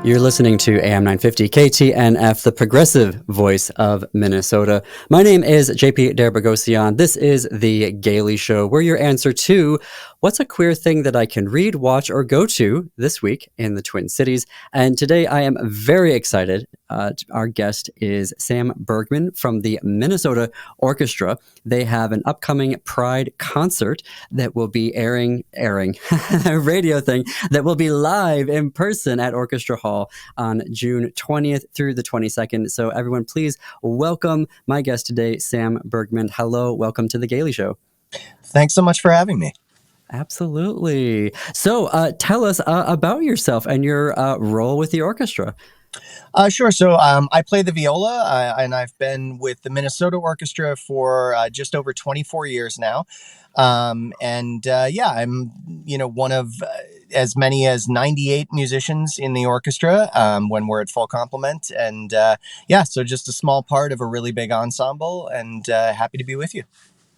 You're listening to AM 950 KTNF, the progressive voice of Minnesota. My name is JP Derbogosian. This is The Gailey Show. We're your answer to what's a queer thing that I can read, watch, or go to this week in the Twin Cities. And today I am very excited. Our guest is Sam Bergman from the Minnesota Orchestra. They have an upcoming Pride concert that will be airing a radio thing that will be live in person at Orchestra Hall on June 20th through the 22nd. So everyone, please welcome my guest today, Sam Bergman. Hello, welcome to The Gailey Show. Thanks so much for having me. Absolutely. So tell us about yourself and your role with the orchestra. Sure. So I play the viola, and I've been with the Minnesota Orchestra for just over 24 years now. I'm one of as many as 98 musicians in the orchestra when we're at full complement. And so just a small part of a really big ensemble, and happy to be with you.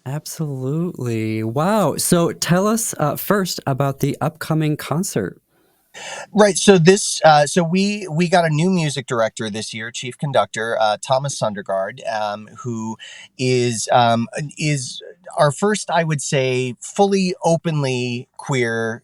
Absolutely. Wow. So tell us first about the upcoming concert. Right. So we got a new music director this year, chief conductor Thomas Sundergaard, who is our first, I would say, fully openly queer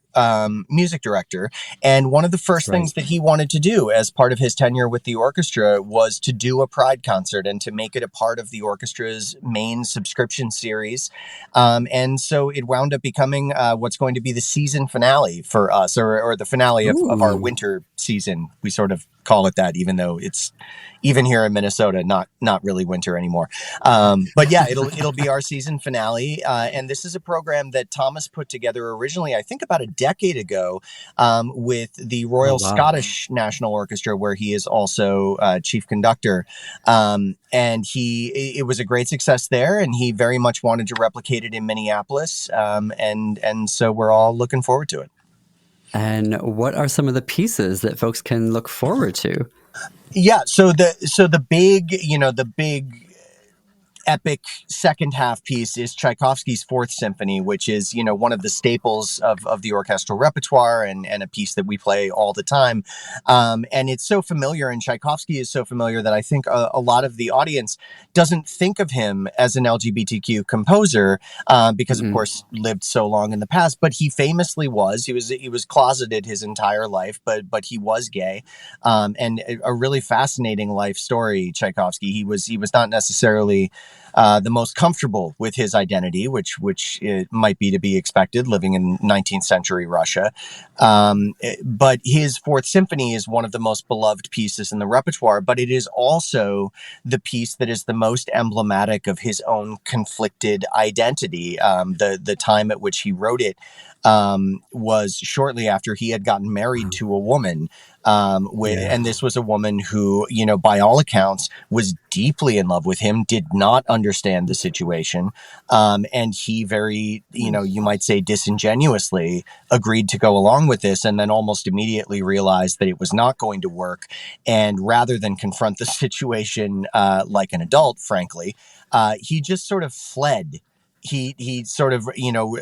music director. And one of the first things that he wanted to do as part of his tenure with the orchestra was to do a Pride concert and to make it a part of the orchestra's main subscription series. And so it wound up becoming what's going to be the season finale for us, or the finale of our winter season. We sort of call it that, even though it's, even here in Minnesota, not really winter anymore. But yeah, it'll be our season finale. And this is a program that Thomas put together originally, I think about a decade ago, with the Royal Scottish National Orchestra, where he is also chief conductor. And it was a great success there, and he very much wanted to replicate it in Minneapolis. And so we're all looking forward to it. And what are some of the pieces that folks can look forward to? Yeah, so the big epic second half piece is Tchaikovsky's Fourth Symphony, which is, one of the staples of the orchestral repertoire, and a piece that we play all the time. And it's so familiar, and Tchaikovsky is so familiar that I think a lot of the audience doesn't think of him as an LGBTQ composer, because of course lived so long in the past, but he famously was. He was closeted his entire life, but he was gay, and a really fascinating life story. Tchaikovsky, he was not necessarily the most comfortable with his identity, which it might be to be expected living in 19th century Russia. But his Fourth Symphony is one of the most beloved pieces in the repertoire, but it is also the piece that is the most emblematic of his own conflicted identity. The time at which he wrote it was shortly after he had gotten married to a woman. And this was a woman who, by all accounts, was deeply in love with him, did not understand the situation. And he very, you might say disingenuously agreed to go along with this, and then almost immediately realized that it was not going to work. And rather than confront the situation like an adult, frankly, he just sort of fled. He sort of,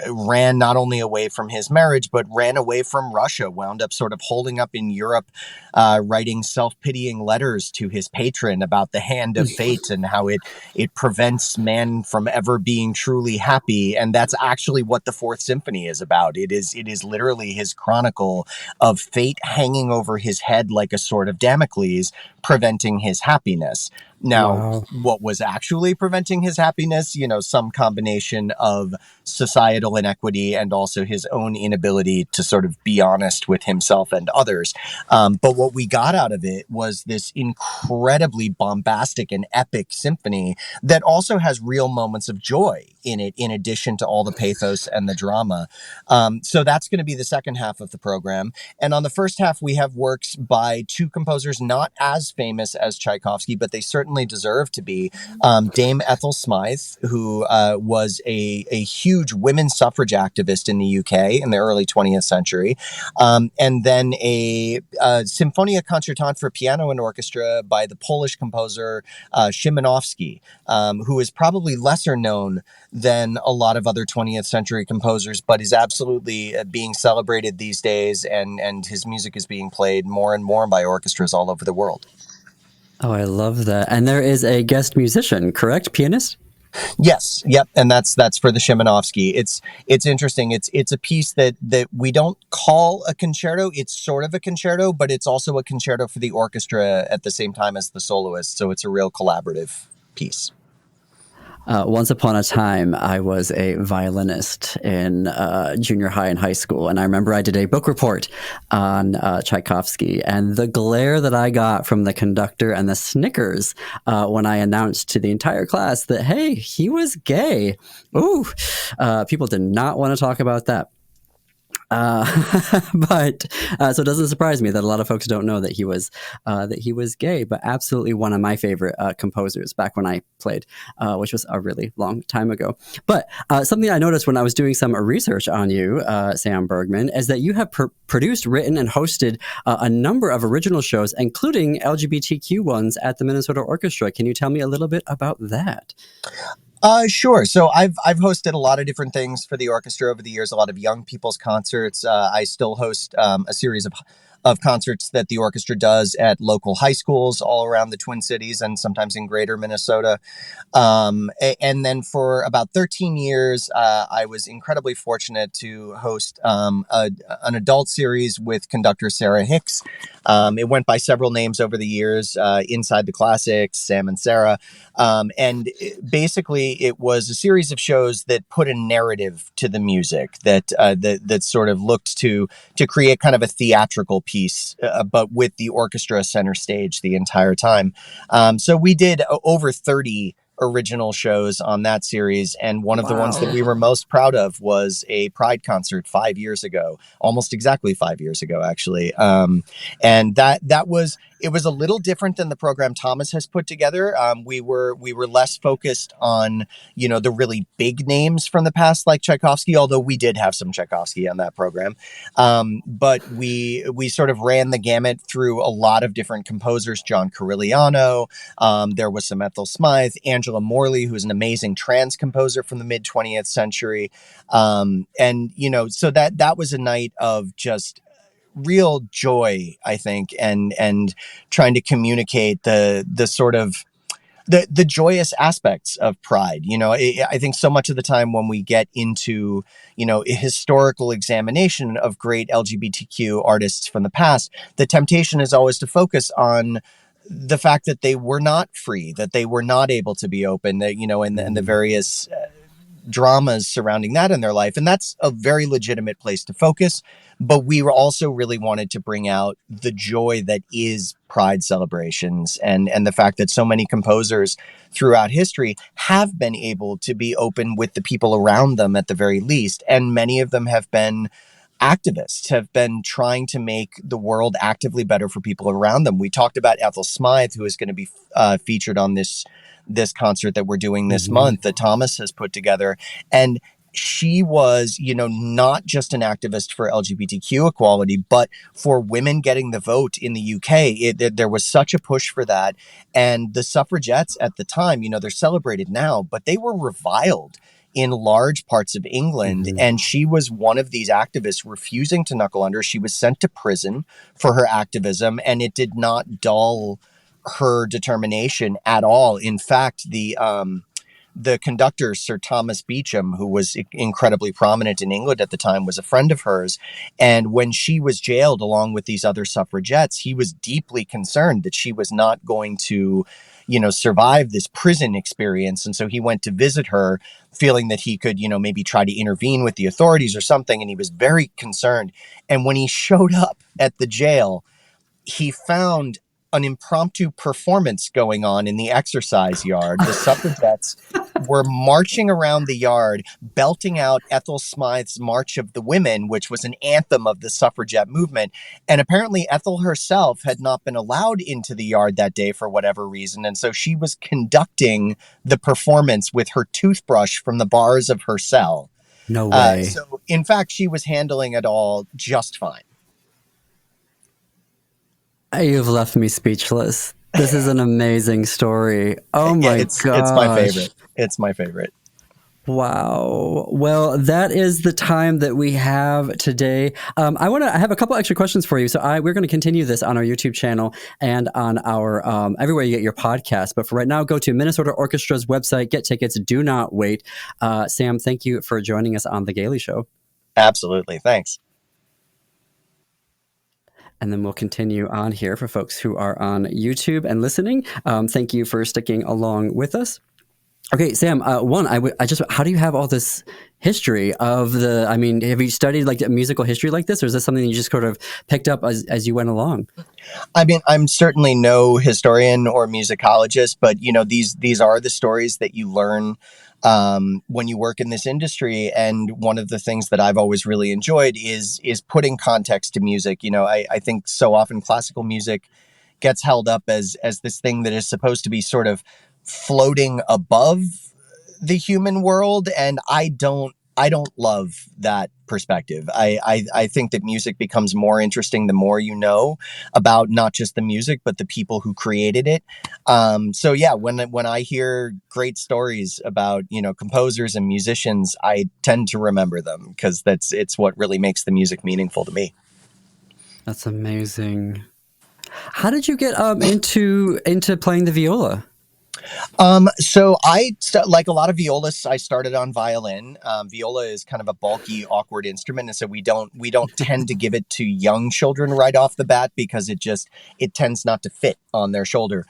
ran not only away from his marriage, but ran away from Russia, wound up sort of holding up in Europe, writing self-pitying letters to his patron about the hand of fate and how it prevents man from ever being truly happy. And that's actually what the Fourth Symphony is about. It is literally his chronicle of fate hanging over his head like a sword of Damocles, preventing his happiness. Now, what was actually preventing his happiness? Some combination of societal inequity and also his own inability to sort of be honest with himself and others. But what we got out of it was this incredibly bombastic and epic symphony that also has real moments of joy in it, in addition to all the pathos and the drama. So that's going to be the second half of the program. And on the first half, we have works by two composers not as famous as Tchaikovsky, but they certainly deserve to be. Dame Ethel Smythe, who was a huge women's suffrage activist in the UK in the early 20th century. And then a Symphonia Concertante for piano and orchestra by the Polish composer Szymanowski, who is probably lesser known than a lot of other 20th century composers, but is absolutely being celebrated these days, and his music is being played more and more by orchestras all over the world. Oh, I love that. And there is a guest musician, correct? Pianist? Yes, yep, and that's for the Shimanovsky. It's interesting. It's a piece that we don't call a concerto. It's sort of a concerto, but it's also a concerto for the orchestra at the same time as the soloist. So it's a real collaborative piece. Once upon a time, I was a violinist in junior high and high school. And I remember I did a book report on Tchaikovsky. And the glare that I got from the conductor and the snickers when I announced to the entire class that, hey, he was gay. Ooh, people did not want to talk about that. Uh, but so it doesn't surprise me that a lot of folks don't know that he was gay. But absolutely one of my favorite composers back when I played, which was a really long time ago. But something I noticed when I was doing some research on you, Sam Bergman, is that you have produced, written, and hosted a number of original shows, including LGBTQ ones at the Minnesota Orchestra. Can you tell me a little bit about that? Sure. So I've hosted a lot of different things for the orchestra over the years. A lot of young people's concerts. I still host a series of concerts that the orchestra does at local high schools all around the Twin Cities and sometimes in Greater Minnesota. And then for about 13 years, I was incredibly fortunate to host an adult series with conductor Sarah Hicks. It went by several names over the years: Inside the Classics, Sam and Sarah. Basically, it was a series of shows that put a narrative to the music that sort of looked to create kind of a theatrical piece, but with the orchestra center stage the entire time. So we did over 30 original shows on that series, and one of the ones that Wow. we were most proud of was a Pride concert 5 years ago, almost exactly 5 years ago, actually. And that was, it was a little different than the program Thomas has put together. We were less focused on, the really big names from the past, like Tchaikovsky, although we did have some Tchaikovsky on that program. But we sort of ran the gamut through a lot of different composers: John Corigliano. There was some Ethel Smythe, Angela Morley, who's an amazing trans composer from the mid 20th century. And so that was a night of just real joy, I think, and trying to communicate the sort of the joyous aspects of Pride. I think so much of the time when we get into, a historical examination of great LGBTQ artists from the past, the temptation is always to focus on the fact that they were not free, that they were not able to be open, that, and the Mm. various dramas surrounding that in their life. And that's a very legitimate place to focus. But we were also really wanted to bring out the joy that is Pride celebrations, and the fact that so many composers throughout history have been able to be open with the people around them at the very least. And many of them have been activists, have been trying to make the world actively better for people around them. We talked about Ethel Smythe, who is going to be featured on this concert that we're doing this Mhm. month that Thomas has put together. And she was, not just an activist for LGBTQ equality, but for women getting the vote in the UK. There was such a push for that. And the suffragettes at the time, they're celebrated now, but they were reviled in large parts of England. Mhm. And she was one of these activists refusing to knuckle under. She was sent to prison for her activism, and it did not dull her determination at all. In fact, the conductor, Sir Thomas Beecham, who was incredibly prominent in England at the time, was a friend of hers. And when she was jailed along with these other suffragettes, he was deeply concerned that she was not going to, survive this prison experience. And so he went to visit her, feeling that he could, maybe try to intervene with the authorities or something. And he was very concerned. And when he showed up at the jail, he found an impromptu performance going on in the exercise yard. The suffragettes were marching around the yard, belting out Ethel Smythe's March of the Women, which was an anthem of the suffragette movement. And apparently Ethel herself had not been allowed into the yard that day for whatever reason. And so she was conducting the performance with her toothbrush from the bars of her cell. No way. So in fact, she was handling it all just fine. You've left me speechless. This is an amazing story. Oh Yeah, my it's my gosh. favorite. It's my favorite. Wow. Well, that is the time that we have today. I have a couple extra questions for you. So we're going to continue this on our YouTube channel and on our everywhere you get your podcast. But for right now, go to Minnesota Orchestra's website, get tickets. Do not wait. Sam, thank you for joining us on the Gailey Show. Absolutely. Thanks. And then we'll continue on here for folks who are on YouTube and listening. Thank you for sticking along with us. Okay, Sam. How do you have all this history of the? I mean, have you studied like musical history like this, or is this something you just sort of picked up as you went along? I mean, I'm certainly no historian or musicologist, but these are the stories that you learn when you work in this industry. And one of the things that I've always really enjoyed is putting context to music. I think so often classical music gets held up as this thing that is supposed to be sort of floating above the human world, and I don't love that perspective. I think that music becomes more interesting the more you know about not just the music but the people who created it. So yeah, when I hear great stories about composers and musicians, I tend to remember them because it's what really makes the music meaningful to me. That's amazing. How did you get into playing the viola? So like a lot of violists, I started on violin. Viola is kind of a bulky, awkward instrument, and so we don't tend to give it to young children right off the bat because it tends not to fit on their shoulder.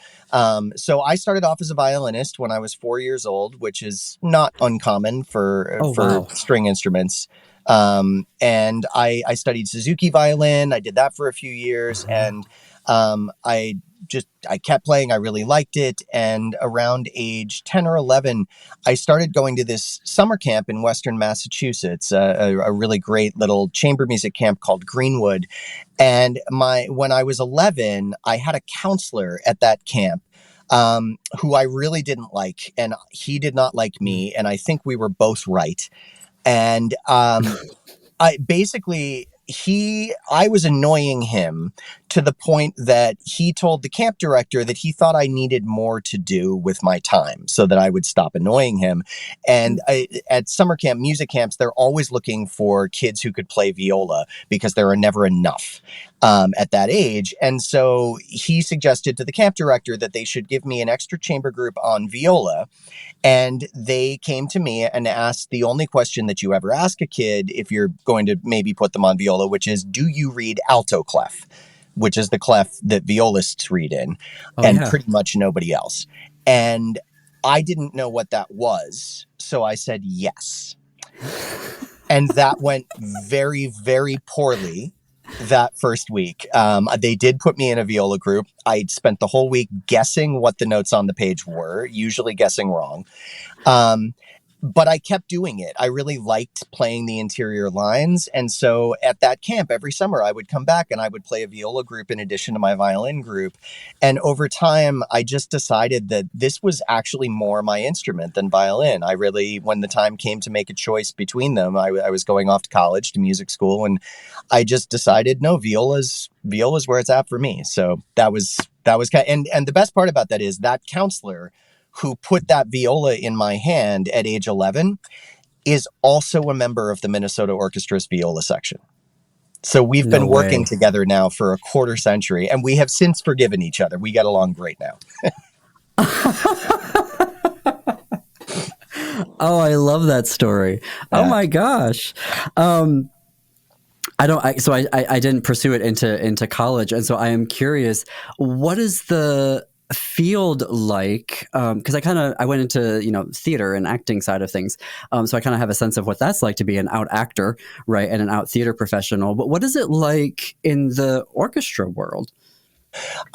So I started off as a violinist when I was 4 years old, which is not uncommon for Oh, for wow. string instruments. And I studied Suzuki violin. I did that for a few years, Uh-huh. and I kept playing. I really liked it. And around age 10 or 11, I started going to this summer camp in Western Massachusetts, a really great little chamber music camp called Greenwood. And when I was 11, I had a counselor at that camp who I really didn't like, and he did not like me. And I think we were both right. And I basically I was annoying him to the point that he told the camp director that he thought I needed more to do with my time so that I would stop annoying him. And at summer camp, music camps, they're always looking for kids who could play viola because there are never enough at that age. And so he suggested to the camp director that they should give me an extra chamber group on viola, and they came to me and asked the only question that you ever ask a kid if you're going to maybe put them on viola, which is, do you read alto clef, which is the clef that violists read in, Oh, and yeah. pretty much nobody else. And I didn't know what that was. So I said yes. And that went very, very poorly that first week. They did put me in a viola group. I spent the whole week guessing what the notes on the page were, usually guessing wrong. Um, but I kept doing it. I really liked playing the interior lines. And so at that camp, every summer, I would come back and I would play a viola group in addition to my violin group. And over time, I just decided that this was actually more my instrument than violin. When the time came to make a choice between them, I was going off to college, to music school, and I just decided, no, viola's where it's at for me. So that was and the best part about that is that counselor who put that viola in my hand at age 11 is also a member of the Minnesota Orchestra's viola section. So we've No been working way. together now for a quarter century, and we have since forgiven each other. We get along great now. Oh, I love that story. Oh Yeah. my gosh. Um, I don't. I didn't pursue it into college, and so I am curious. What is the field like? Because I went into theater and acting side of things, so I kind of have a sense of what that's like to be an out actor, right, and an out theater professional. But what is it like in the orchestra world?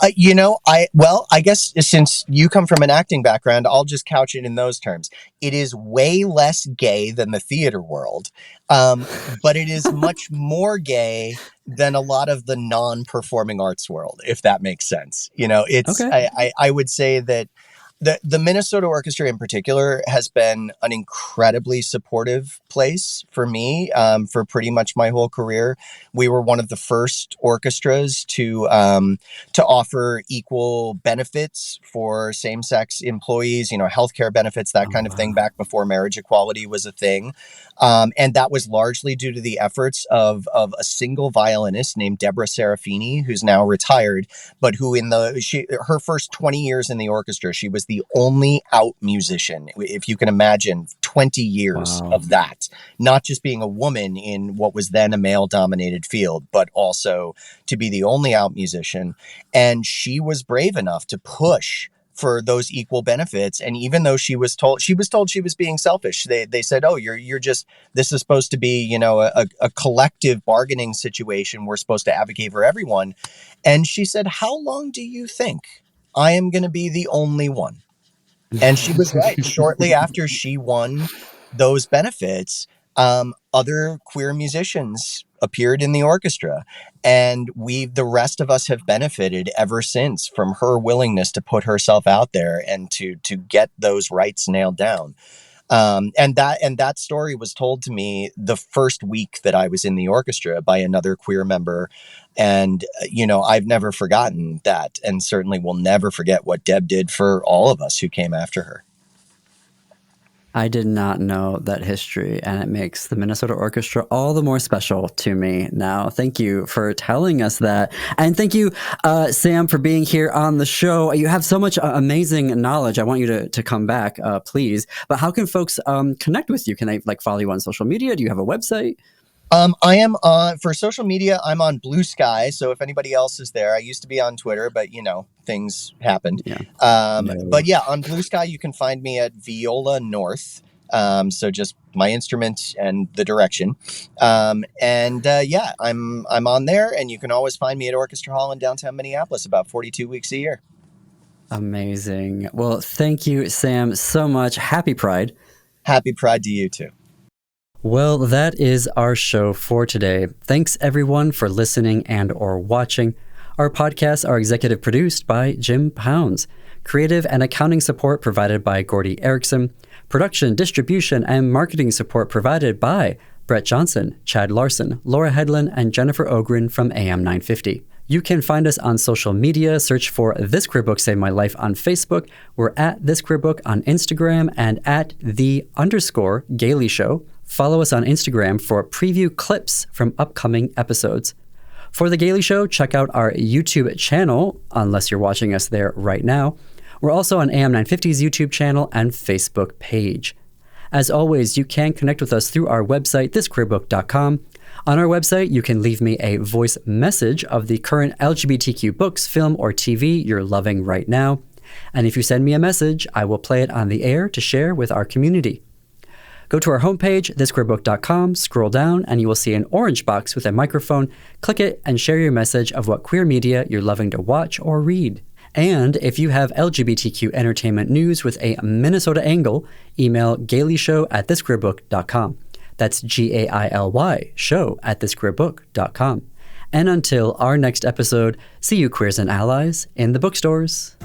I guess since you come from an acting background, I'll just couch it in those terms. It is way less gay than the theater world, but it is much more gay than a lot of the non-performing arts world, if that makes sense. It's Okay. I would say that The Minnesota Orchestra in particular has been an incredibly supportive place for me for pretty much my whole career. We were one of the first orchestras to offer equal benefits for same-sex employees, healthcare benefits, that Oh, kind of thing, wow. back before marriage equality was a thing. And that was largely due to the efforts of a single violinist named Deborah Serafini, who's now retired, but who her first 20 years in the orchestra, she was the only out musician. If you can imagine 20 years Wow. of that, not just being a woman in what was then a male dominated field, but also to be the only out musician. And she was brave enough to push for those equal benefits. And even though she was told she was being selfish, they said, oh, you're just, this is supposed to be, a collective bargaining situation. We're supposed to advocate for everyone. And she said, how long do you think I am going to be the only one? And she was right. Shortly after she won those benefits, other queer musicians appeared in the orchestra, and the rest of us have benefited ever since from her willingness to put herself out there and to get those rights nailed down. And that story was told to me the first week that I was in the orchestra by another queer member. And, I've never forgotten that, and certainly will never forget what Deb did for all of us who came after her. I did not know that history, and it makes the Minnesota Orchestra all the more special to me now. Thank you for telling us that. And thank you, Sam, for being here on the show. You have so much amazing knowledge. I want you to come back, please. But how can folks connect with you? Can they follow you on social media? Do you have a website? I am on for social media. I'm on Blue Sky. So if anybody else is there, I used to be on Twitter, but things happened. Yeah. But No. yeah, on Blue Sky, you can find me at Viola North. So just my instrument and the direction. Yeah, I'm on there, and you can always find me at Orchestra Hall in downtown Minneapolis about 42 weeks a year. Amazing. Well, thank you, Sam, so much. Happy Pride. Happy Pride to you too. Well, that is our show for today. Thanks everyone for listening and or watching. Our podcasts are executive produced by Jim Pounds. Creative and accounting support provided by Gordy Erickson. Production, distribution, and marketing support provided by Brett Johnson, Chad Larson, Laura Headland, and Jennifer Ogren from AM 950. You can find us on social media. Search for This Queer Book Saved My Life on Facebook. We're at This Queer Book on Instagram and at _Gailey Show. Follow us on Instagram for preview clips from upcoming episodes. For The Gailey Show, check out our YouTube channel, unless you're watching us there right now. We're also on AM 950's YouTube channel and Facebook page. As always, you can connect with us through our website, thisqueerbook.com. On our website, you can leave me a voice message of the current LGBTQ books, film, or TV you're loving right now. And if you send me a message, I will play it on the air to share with our community. Go to our homepage, thisqueerbook.com, scroll down, and you will see an orange box with a microphone. Click it and share your message of what queer media you're loving to watch or read. And if you have LGBTQ entertainment news with a Minnesota angle, email gaileyshow@thisqueerbook.com. That's GAILY show@thisqueerbook.com. And until our next episode, see you queers and allies in the bookstores.